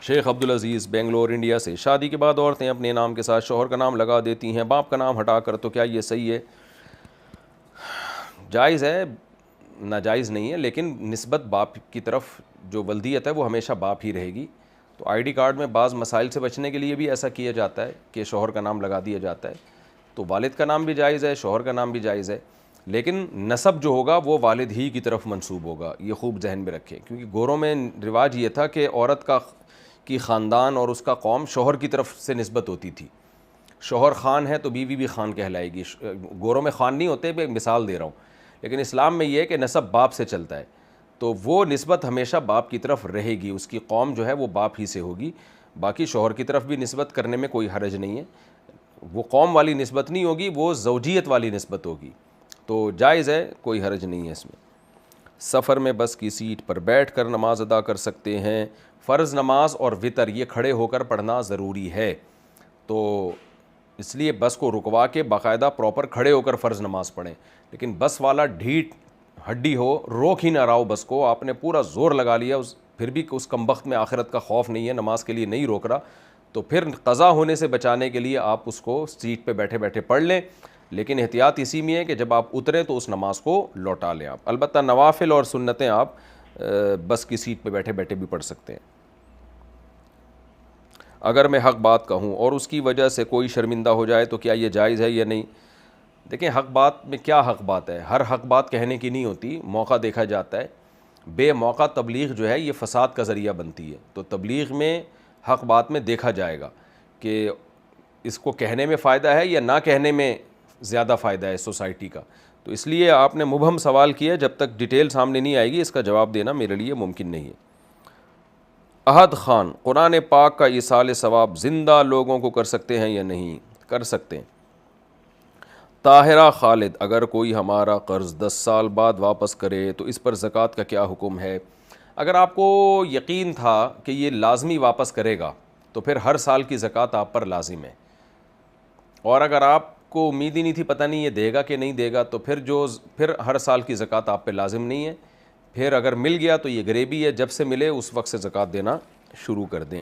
شیخ Abdul Aziz Bangalore India سے، شادی کے بعد عورتیں اپنے نام کے ساتھ شوہر کا نام لگا دیتی ہیں باپ کا نام ہٹا کر، تو کیا یہ صحیح ہے؟ جائز ہے، ناجائز نہیں ہے، لیکن نسبت باپ کی طرف جو ولدیت ہے وہ ہمیشہ باپ ہی رہے گی۔ تو آئی ڈی کارڈ میں بعض مسائل سے بچنے کے لیے بھی ایسا کیا جاتا ہے کہ شوہر کا نام لگا دیا جاتا ہے، تو والد کا نام بھی جائز ہے، شوہر کا نام بھی جائز ہے، لیکن نسب جو ہوگا وہ والد ہی کی طرف منسوب ہوگا، یہ خوب ذہن میں رکھیں، کیونکہ گوروں میں رواج یہ تھا کہ عورت کی خاندان اور اس کا قوم شوہر کی طرف سے نسبت ہوتی تھی۔ شوہر خان ہے تو بیوی بھی خان کہلائے گی، گوروں میں خان نہیں ہوتے، میں مثال دے رہا ہوں، لیکن اسلام میں یہ ہے کہ نسب باپ سے چلتا ہے، تو وہ نسبت ہمیشہ باپ کی طرف رہے گی، اس کی قوم جو ہے وہ باپ ہی سے ہوگی۔ باقی شوہر کی طرف بھی نسبت کرنے میں کوئی حرج نہیں ہے، وہ قوم والی نسبت نہیں ہوگی، وہ زوجیت والی نسبت ہوگی، تو جائز ہے، کوئی حرج نہیں ہے اس میں۔ سفر میں بس کی سیٹ پر بیٹھ کر نماز ادا کر سکتے ہیں؟ فرض نماز اور وتر یہ کھڑے ہو کر پڑھنا ضروری ہے، تو اس لیے بس کو رکوا کے باقاعدہ پراپر کھڑے ہو کر فرض نماز پڑھیں، لیکن بس والا ڈھیٹ ہڈی ہو، روک ہی نہ رہا ہو بس کو، آپ نے پورا زور لگا لیا، پھر بھی اس کمبخت میں آخرت کا خوف نہیں ہے، نماز کے لیے نہیں روک رہا، تو پھر قضا ہونے سے بچانے کے لیے آپ اس کو سیٹ پہ بیٹھے بیٹھے پڑھ لیں، لیکن احتیاط اسی میں ہے کہ جب آپ اتریں تو اس نماز کو لوٹا لیں آپ۔ البتہ نوافل اور سنتیں آپ بس کی سیٹ پہ بیٹھے بیٹھے بھی پڑھ سکتے ہیں۔ اگر میں حق بات کہوں اور اس کی وجہ سے کوئی شرمندہ ہو جائے تو کیا یہ جائز ہے یا نہیں؟ دیکھیں، حق بات میں کیا حق بات ہے، ہر حق بات کہنے کی نہیں ہوتی، موقع دیکھا جاتا ہے، بے موقع تبلیغ جو ہے یہ فساد کا ذریعہ بنتی ہے، تو تبلیغ میں حق بات میں دیکھا جائے گا کہ اس کو کہنے میں فائدہ ہے یا نہ کہنے میں زیادہ فائدہ ہے سوسائٹی کا، تو اس لیے آپ نے مبہم سوال کیا، جب تک ڈیٹیل سامنے نہیں آئے گی اس کا جواب دینا میرے لیے ممکن نہیں ہے۔ احد خان، قرآن پاک کا ایصال ثواب زندہ لوگوں کو کر سکتے ہیں یا نہیں؟ کر سکتے ہیں۔ طاہرہ خالد، اگر کوئی ہمارا قرض 10 سال بعد واپس کرے تو اس پر زکوٰۃ کا کیا حکم ہے؟ اگر آپ کو یقین تھا کہ یہ لازمی واپس کرے گا تو پھر ہر سال کی زکوٰۃ آپ پر لازم ہے، اور اگر آپ کو امید ہی نہیں تھی، پتہ نہیں یہ دے گا کہ نہیں دے گا، تو پھر ہر سال کی زکوٰۃ آپ پہ لازم نہیں ہے، پھر اگر مل گیا تو یہ غریبی ہے، جب سے ملے اس وقت سے زکوٰۃ دینا شروع کر دیں۔